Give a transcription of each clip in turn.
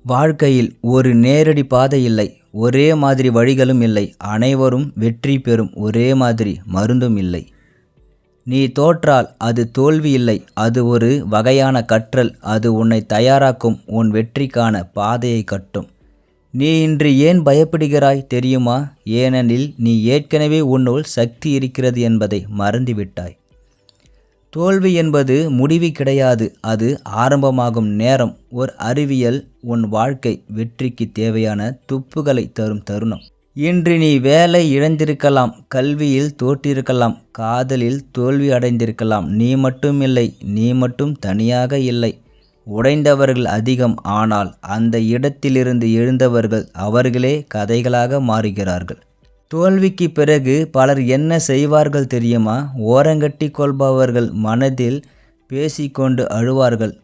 வாழ்க்கையில் ஒரு நேரடி பாதை இல்லை. ஒரே மாதிரி வழிகளும் இல்லை. அனைவரும் வெற்றி பெறும் ஒரே மாதிரி மருந்தும் இல்லை. நீ தோற்றால் அது தோல்வி இல்லை. அது ஒரு வகையான கற்றல். அது உன்னை தயாராக்கும், உன் வெற்றிக்கான பாதையை கட்டும். நீ இன்று ஏன் பயப்படுகிறாய் தெரியுமா? ஏனெனில் நீ ஏற்கனவே உன்னுள் சக்தி இருக்கிறது என்பதை மறந்துவிட்டாய். தோல்வி என்பது முடிவு கிடையாது, அது ஆரம்பமாகும் நேரம். ஒரு அறிவியல். உன் வாழ்க்கை வெற்றிக்கு தேவையான துப்புகளை தரும் தருணம். இன்று நீ வேலை இழந்திருக்கலாம், கல்வியில் தோற்றிருக்கலாம், காதலில் தோல்வி அடைந்திருக்கலாம். நீ மட்டும் இல்லை, நீ மட்டும் தனியாக இல்லை. உடைந்தவர்கள் அதிகம், ஆனால் அந்த இடத்திலிருந்து எழுந்தவர்கள் அவர்களே கதைகளாக மாறுகிறார்கள். தோல்விக்கு பிறகு பலர் என்ன செய்வார்கள் தெரியுமா? ஓரங்கட்டி கொள்பவர்கள் மனதில் பேசிக்கொண்டு அழுவார்கள்.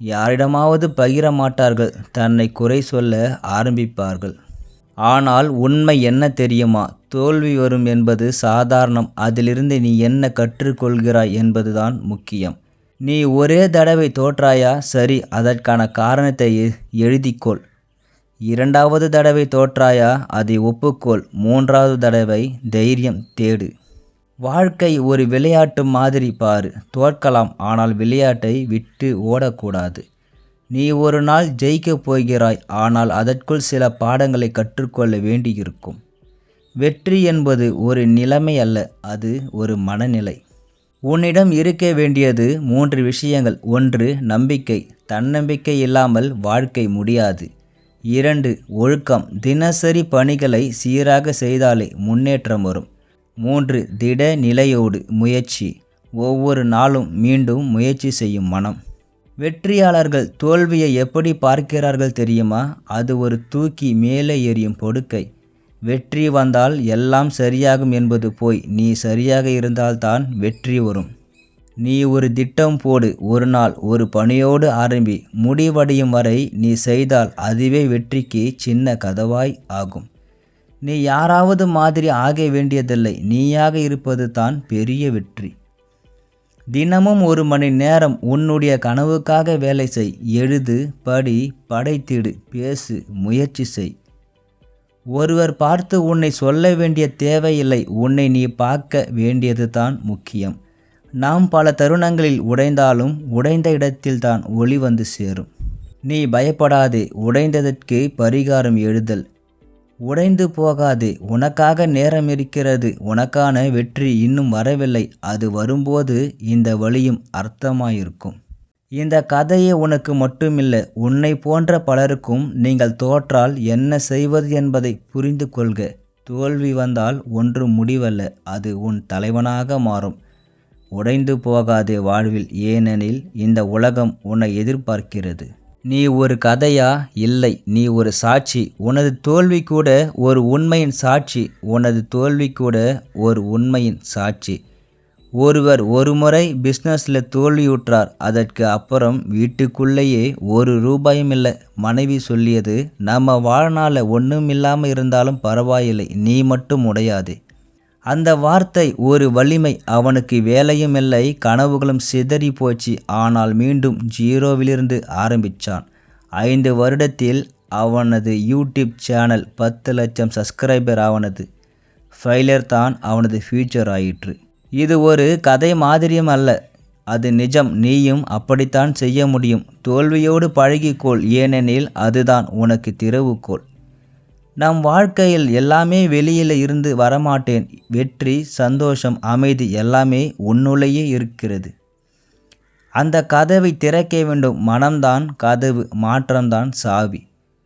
யாரிடமாவது பகிர மாட்டார்கள். தன்னை குறை சொல்ல ஆரம்பிப்பார்கள். ஆனால் உண்மை என்ன தெரியுமா? தோல்வி வரும் என்பது சாதாரணம். அதிலிருந்து நீ என்ன கற்றுக்கொள்கிறாய் என்பதுதான் முக்கியம். நீ ஒரே தடவை தோற்றாயா? சரி, அதற்கான காரணத்தை எழுதிக்கொள். இரண்டாவது தடவை தோற்றாயா? அதை ஒப்புக்கொள். மூன்றாவது தடவை தைரியம் தேடு. வாழ்க்கை ஒரு விளையாட்டு மாதிரி பாரு. தோற்கலாம், ஆனால் விளையாட்டை விட்டு ஓடக்கூடாது. நீ ஒரு நாள் ஜெயிக்கப் போகிறாய், ஆனால் அதற்குள் சில பாடங்களை கற்றுக்கொள்ள வேண்டியிருக்கும். வெற்றி என்பது ஒரு நிலைமை அல்ல, அது ஒரு மனநிலை. உன்னிடம் இருக்க வேண்டியது 3 விஷயங்கள். 1. நம்பிக்கை. தன்னம்பிக்கை இல்லாமல் வாழ்க்கை முடியாது. 2. ஒழுக்கம். தினசரி பணிகளை சீராக செய்தாலே முன்னேற்றம் வரும். 3. திட நிலையோடு முயற்சி. ஒவ்வொரு நாளும் மீண்டும் முயற்சி செய்யும் மனம். வெற்றியாளர்கள் தோல்வியை எப்படி பார்க்கிறார்கள் தெரியுமா? அது ஒரு தூக்கி மேலே எறியும் படுக்கை. வெற்றி வந்தால் எல்லாம் சரியாகும் என்பது போய். நீ சரியாக இருந்தால்தான் வெற்றி வரும். நீ ஒரு திட்டம் போடு. ஒரு நாள் ஒரு பணியோடு ஆரம்பி. முடிவடையும் வரை நீ செய்தால் அதுவே வெற்றிக்கு சின்ன கதவாய் ஆகும். நீ யாராவது மாதிரி ஆக வேண்டியதில்லை. நீயாக இருப்பது தான் பெரிய வெற்றி. தினமும் 1 மணி நேரம் உன்னுடைய கனவுக்காக வேலை செய். எழுது, படி, படைத்திடு, பேசு, முயற்சி செய். ஒருவர் பார்த்து உன்னை சொல்ல வேண்டிய தேவையில்லை. உன்னை நீ பார்க்க வேண்டியது தான் முக்கியம். நாம் பல தருணங்களில் உடைந்தாலும் உடைந்த இடத்தில்தான் ஒளி வந்து சேரும். நீ பயப்படாதே. உடைந்ததற்கு பரிகாரம் எழுதல். உடைந்து போகாதே. உனக்காக நேரம் இருக்கிறது. உனக்கான வெற்றி இன்னும் வரவில்லை. அது வரும்போது இந்த வழியும் அர்த்தமாயிருக்கும். இந்த கதையே உனக்கு மட்டுமில்லை, உன்னை போன்ற பலருக்கும். நீங்கள் தோற்றால் என்ன செய்வது என்பதை புரிந்து கொள்க. தோல்வி வந்தால் ஒன்றும் முடிவல்ல, அது உன் தலைவனாக மாறும். உடைந்து போகாதே வாழ்வில், ஏனெனில் இந்த உலகம் உன்னை எதிர்பார்க்கிறது. நீ ஒரு கதையா? இல்லை, நீ ஒரு சாட்சி. உனது தோல்வி கூட ஒரு உண்மையின் சாட்சி. உனது தோல்வி கூட ஒரு உண்மையின் சாட்சி. ஒருவர் ஒரு முறை பிஸ்னஸில் தோல்வியுற்றார். அதற்கு அப்புறம் வீட்டுக்குள்ளேயே ₹1 இல்லை. மனைவி சொல்லியது, நம்ம வாழ்நாளில் ஒன்றும் இல்லாமல் இருந்தாலும் பரவாயில்லை, நீ மட்டும் உடையாதே. அந்த வார்த்தை ஒரு வலிமை. அவனுக்கு வேலையும் இல்லை, கனவுகளும் சிதறி போச்சு. ஆனால் மீண்டும் 0விலிருந்து ஆரம்பித்தான். 5 வருடத்தில் அவனது யூடியூப் சேனல் 10 லட்சம் சப்ஸ்கிரைபர். அவனது ஃபெயிலியர் தான் அவனது ஃபியூச்சர் ஆயிற்று. இது ஒரு கதை மாதிரியும் அல்ல, அது நிஜம். நீயும் அப்படித்தான் செய்ய முடியும். தோல்வியோடு பழகிக்கொள், ஏனெனில் அதுதான் உனக்கு திறவுகோல். நம் வாழ்க்கையில் எல்லாமே வெளியில் இருந்து வரமாட்டேன். வெற்றி, சந்தோஷம், அமைதி எல்லாமே உன்னுள்ளேயே இருக்கிறது. அந்த கதவை திறக்க வேண்டும். மனம்தான் கதவு, மாற்றம்தான் சாவி.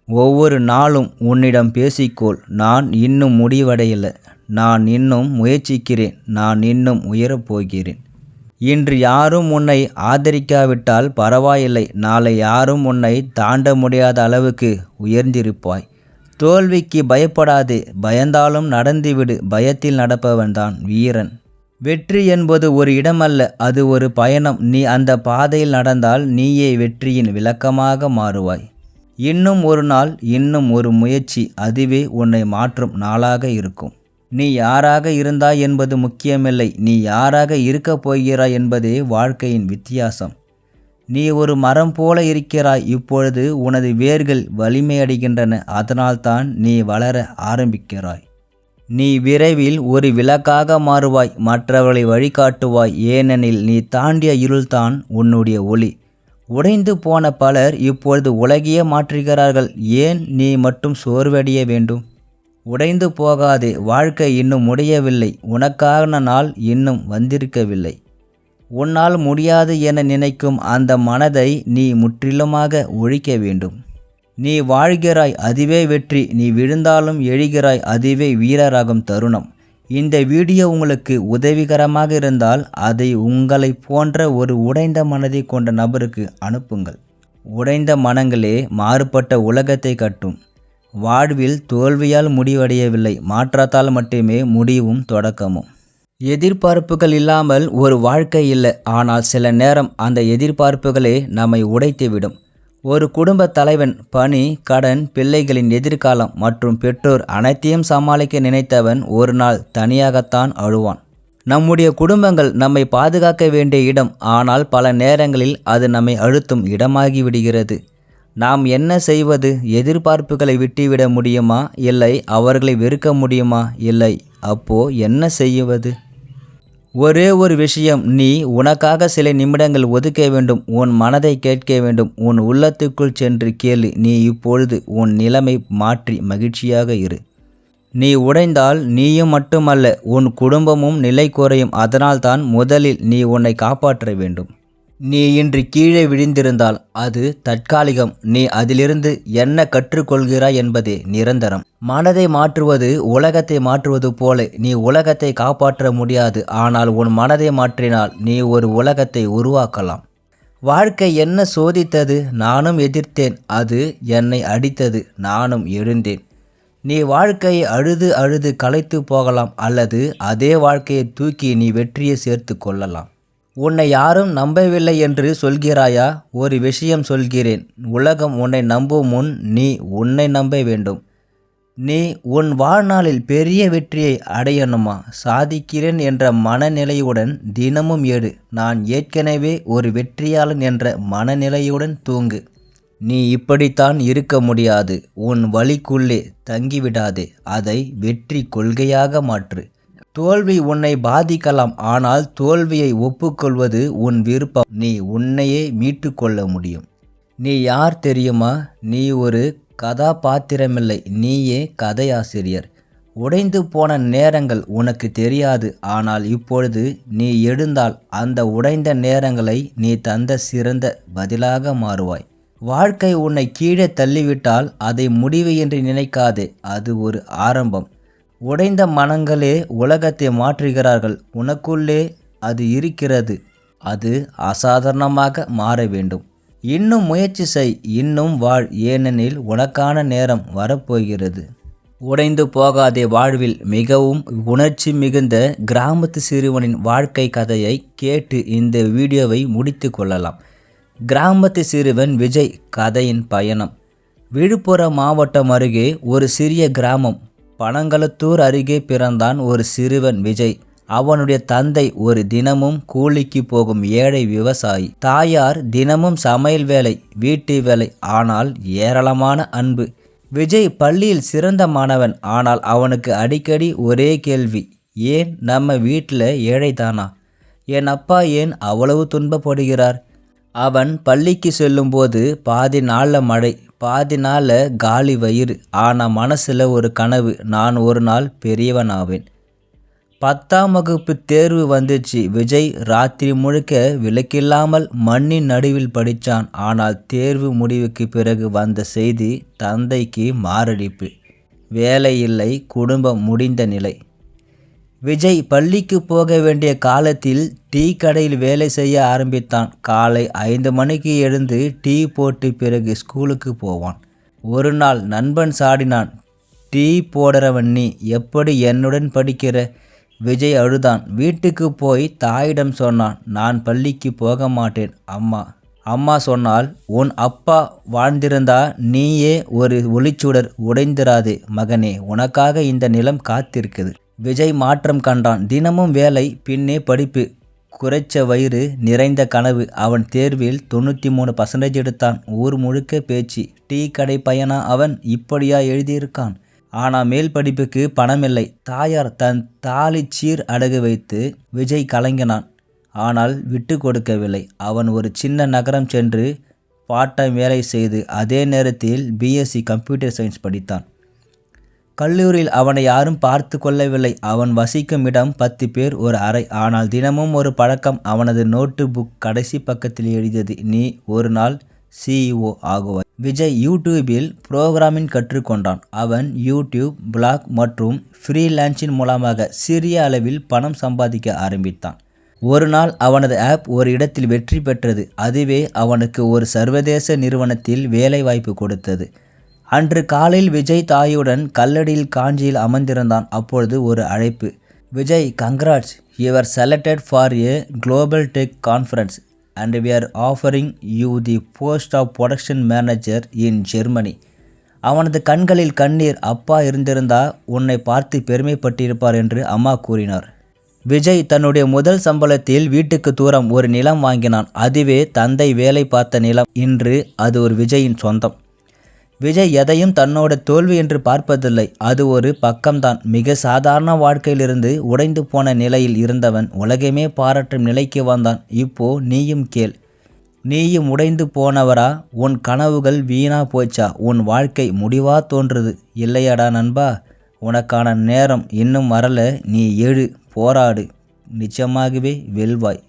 ஒவ்வொரு நாளும் உன்னிடம் பேசிக்கொள். நான் இன்னும் முடிவடையலை, நான் இன்னும் முயற்சிக்கிறேன், நான் இன்னும் உயரப்போகிறேன். இன்று யாரும் உன்னை ஆதரிக்காவிட்டால் பரவாயில்லை, நாளை யாரும் உன்னை தாண்ட முடியாத அளவுக்கு உயர்ந்திருப்பாய். தோல்விக்கு பயப்படாதே. பயந்தாலும் நடந்துவிடு. பயத்தில் நடப்பவன் தான் வீரன். வெற்றி என்பது ஒரு இடமல்ல, அது ஒரு பயணம். நீ அந்த பாதையில் நடந்தால் நீயே வெற்றியின் விளக்கமாக மாறுவாய். இன்னும் ஒரு நாள், இன்னும் ஒரு முயற்சி, அதுவே உன்னை மாற்றும் நாளாக இருக்கும். நீ யாராக இருந்தாய் என்பது முக்கியமில்லை, நீ யாராக இருக்கப் போகிறாய் என்பதே வாழ்க்கையின் வித்தியாசம். நீ ஒரு மரம் போல இருக்கிறாய். இப்பொழுது உனது வேர்கள் வலிமையடைகின்றன. அதனால்தான் நீ வளர ஆரம்பிக்கிறாய். நீ விரைவில் ஒரு விளக்காக மாறுவாய். மற்றவர்களை வழிகாட்டுவாய். ஏனெனில் நீ தாண்டிய இருள்தான் உன்னுடைய ஒளி. உடைந்து போன பலர் இப்பொழுது உலகையே மாற்றுகிறார்கள். ஏன் நீ மட்டும் சோர்வடைய வேண்டும்? உடைந்து போகாதே. வாழ்க்கை இன்னும் முடியவில்லை. உனக்கான நாள் இன்னும் வந்திருக்கவில்லை. உன்னால் முடியாது என நினைக்கும் அந்த மனதை நீ முற்றிலுமாக ஒழிக்க வேண்டும். நீ வாழ்கிறாய், அதுவே வெற்றி. நீ விழுந்தாலும் எழுகிறாய், அதுவே வீரராகும் தருணம். இந்த வீடியோ உங்களுக்கு உதவிகரமாக இருந்தால் அதை உங்களை போன்ற ஒரு உடைந்த மனதை கொண்ட நபருக்கு அனுப்புங்கள். உடைந்த மனங்களே மாறுபட்ட உலகத்தை கட்டும். வாழ்வில் தோல்வியால் முடிவடையவில்லை, மாற்றத்தால் மட்டுமே முடிவும் தொடக்கமும். எதிர்பார்ப்புகள் இல்லாமல் ஒரு வாழ்க்கை இல்லை. ஆனால் சில நேரம் அந்த எதிர்பார்ப்புகளே நம்மை உடைத்துவிடும். ஒரு குடும்ப தலைவன் பணி, கடன், பிள்ளைகளின் எதிர்காலம் மற்றும் பெற்றோர் அனைத்தையும் சமாளிக்க நினைத்தவன் ஒரு நாள் தனியாகத்தான் அழுவான். நம்முடைய குடும்பங்கள் நம்மை பாதுகாக்க வேண்டிய இடம். ஆனால் பல நேரங்களில் அது நம்மை அழுத்தும் இடமாகி விடுகிறது. நாம் என்ன செய்வது? எதிர்பார்ப்புகளை விட்டுவிட முடியுமா? இல்லை. அவர்களை வெறுக்க முடியுமா? இல்லை. அப்போ என்ன செய்வது? ஒரே ஒரு விஷயம், நீ உனக்காக சில நிமிடங்கள் ஒதுக்க வேண்டும். உன் மனதை கேட்க வேண்டும். உன் உள்ளத்துக்குள் சென்று கேளு. நீ இப்பொழுது உன் நிலைமை மாற்றி மகிழ்ச்சியாக இரு. நீ உடைந்தால் நீயும் மட்டுமல்ல, உன் குடும்பமும் நிலை குறையும். அதனால்தான் முதலில் நீ உன்னை காப்பாற்ற வேண்டும். நீ இன்று கீழே விழுந்திருந்தால் அது தற்காலிகம். நீ அதிலிருந்து என்ன கற்றுக்கொள்கிறாய் என்பதே நிரந்தரம். மனதை மாற்றுவது உலகத்தை மாற்றுவது போல. நீ உலகத்தை காப்பாற்ற முடியாது. ஆனால் உன் மனதை மாற்றினால் நீ ஒரு உலகத்தை உருவாக்கலாம். வாழ்க்கை என்ன சோதித்தது? நானும் எதிர்த்தேன். அது என்னை அடித்தது. நானும் எழுந்தேன். நீ வாழ்க்கையை அழுது அழுது களைத்து போகலாம். அல்லது அதே வாழ்க்கையை தூக்கி நீ வெற்றியை சேர்த்து கொள்ளலாம். உன்னை யாரும் நம்பவில்லை என்று சொல்கிறாயா? ஒரு விஷயம் சொல்கிறேன். உலகம் உன்னை நம்பும் முன் நீ உன்னை நம்ப வேண்டும். நீ உன் வாழ்நாளில் பெரிய வெற்றியை அடையணுமா? சாதிக்கிறேன் என்ற மனநிலையுடன் தினமும் எடு. நான் ஏற்கனவே ஒரு வெற்றியாளன் என்ற மனநிலையுடன் தூங்கு. நீ இப்படித்தான் இருக்க முடியாது. உன் வழிக்குள்ளே தங்கிவிடாதே. அதை வெற்றி கொள்கையாக மாற்று. தோல்வி உன்னை பாதிக்கலாம். ஆனால் தோல்வியை ஒப்புக்கொள்வது உன் விருப்பம். நீ உன்னையே மீட்டு கொள்ள முடியும். நீ யார் தெரியுமா? நீ ஒரு கதாபாத்திரமில்லை, நீயே கதையாசிரியர். உடைந்து போன நேரங்கள் உனக்கு தெரியாது. ஆனால் இப்பொழுது நீ எழுந்தால் அந்த உடைந்த நேரங்களை நீ தந்த சிறந்த பதிலாக மாறுவாய். வாழ்க்கை உன்னை கீழே தள்ளிவிட்டால் அதை முடிவு என்று நினைக்காதே. அது ஒரு ஆரம்பம். உடைந்த மனங்களே உலகத்தை மாற்றுகிறார்கள். உனக்குள்ளே அது இருக்கிறது. அது அசாதாரணமாக மாற வேண்டும். இன்னும் முயற்சி செய். இன்னும் வாழ். ஏனெனில் உனக்கான நேரம் வரப்போகிறது. உடைந்து போகாதே. வாழ்வில் மிகவும் உணர்ச்சி மிகுந்த கிராமத்து சிறுவனின் வாழ்க்கை கதையை கேட்டு இந்த வீடியோவை முடித்து கொள்ளலாம். கிராமத்து சிறுவன் விஜய் கதையின் பயணம். விழுப்புரம் மாவட்டம் அருகே ஒரு சிறிய கிராமம். பனங்களத்தூர் அருகே பிறந்தான் ஒரு சிறுவன் விஜய். அவனுடைய தந்தை ஒரு தினமும் கூலிக்கு போகும் ஏழை விவசாயி. தாயார் தினமும் சமையல் வேலை, வீட்டு வேலை. ஆனால் ஏராளமான அன்பு. விஜய் பள்ளியில் சிறந்த மாணவன். ஆனால் அவனுக்கு அடிக்கடி ஒரே கேள்வி, ஏன் நம்ம வீட்டில் ஏழைதானா? என் அப்பா ஏன் அவ்வளவு துன்பப்படுகிறார்? அவன் பள்ளிக்கு செல்லும்போது பாதி நாளில் மழை, பாதி நாளில் காலி வயிறு. ஆனால் மனசில் ஒரு கனவு, நான் ஒரு நாள் பெரியவன் ஆவேன். 10ஆம் வகுப்பு தேர்வு வந்துச்சு. விஜய் ராத்திரி முழுக்க விளக்கில்லாமல் மண்ணின் நடுவில் படித்தான். ஆனால் தேர்வு முடிவுக்கு பிறகு வந்த செய்தி தந்தைக்கு மாரடைப்பு. வேலை இல்லை, குடும்பம் முடிந்த நிலை. விஜய் பள்ளிக்கு போக வேண்டிய காலத்தில் டீ கடையில் வேலை செய்ய ஆரம்பித்தான். காலை 5 மணிக்கு எழுந்து டீ போட்டு பிறகு ஸ்கூலுக்கு போவான். ஒரு நாள் நண்பன் சாடினான், டீ போடுறவன் நீ எப்படி என்னுடன் படிக்கிற? விஜய் அழுதான். வீட்டுக்கு போய் தாயிடம் சொன்னான், நான் பள்ளிக்கு போக மாட்டேன் அம்மா சொன்னால், உன் அப்பா வாழ்ந்திருந்தா நீயே ஒரு ஒளிச்சுடர். உடைந்திராதே மகனே, உனக்காக இந்த நிலம் காத்திருக்குது. விஜய் மாற்றம் கண்டான். தினமும் வேலை, பின்னே படிப்பு. குறைச்ச வயிறு நிறைந்த கனவு. அவன் தேர்வில் 93% எடுத்தான். ஊர் முழுக்க பேச்சு. டீ கடை பையனா அவன், இப்படியா எழுதியிருக்கான். ஆனால் மேல் படிப்புக்கு பணமில்லை. தாயார் தன் தாலிச்சீர் அடகு வைத்து விஜய் கலங்கினான். ஆனால் விட்டு கொடுக்கவில்லை. அவன் ஒரு சின்ன நகரம் சென்று பார்ட்-டைம் வேலை செய்து அதே நேரத்தில் பிஎஸ்சி கம்ப்யூட்டர் சயின்ஸ் படித்தான். கல்லூரியில் அவனை யாரும் பார்த்து கொள்ளவில்லை. அவன் வசிக்கும் இடம் 10 பேர் ஒரு அறை. ஆனால் தினமும் ஒரு பழக்கம். அவனது நோட்டு புக் கடைசி பக்கத்தில் எழுதியது, நீ ஒரு நாள் CEO ஆகுவாய். விஜய் யூடியூபில் புரோகிராமிங் கற்றுக்கொண்டான். அவன் யூடியூப், பிளாக் மற்றும் ஃப்ரீலான்சிங் மூலமாக சிறிய அளவில் பணம் சம்பாதிக்க ஆரம்பித்தான். ஒரு நாள் அவனது ஆப் ஒரு இடத்தில் வெற்றி பெற்றது. அதுவே அவனுக்கு ஒரு சர்வதேச நிறுவனத்தில் வேலை வாய்ப்பு கொடுத்தது. அன்று காலையில் விஜய் தாயுடன் கல்லடியில் காஞ்சியில் அமர்ந்திருந்தான். அப்பொழுது ஒரு அழைப்பு. Vijay, congrats, you are selected for a global tech conference and we are offering you the post of production manager in Germany. அவனது கண்களில் கண்ணீர். அப்பா இருந்திருந்தா உன்னை பார்த்து பெருமைப்பட்டிருப்பார் என்று அம்மா கூறினார். விஜய் தன்னுடைய முதல் சம்பளத்தில் வீட்டுக்கு தூரம் ஒரு நிலம் வாங்கினான். அதுவே தந்தை வேலை பார்த்த நிலம். இன்று அது ஒரு விஜயின் சொந்தம். விஜய் எதையும் தன்னோட தோல்வி என்று பார்ப்பதில்லை. அது ஒரு பக்கம்தான். மிக சாதாரண வாழ்க்கையிலிருந்து உடைந்து போன நிலையில் இருந்தவன் உலகமே பாராட்டும் நிலைக்கு வந்தான். இப்போ நீயும் கேள். நீயும் உடைந்து போனவரா? உன் கனவுகள் வீணா போச்சா? உன் வாழ்க்கை முடிவா தோன்றுது இல்லையாடா நண்பா? உனக்கான நேரம் இன்னும் வரல. நீ எழு, போராடு, நிச்சயமாகவே வெல்வாய்.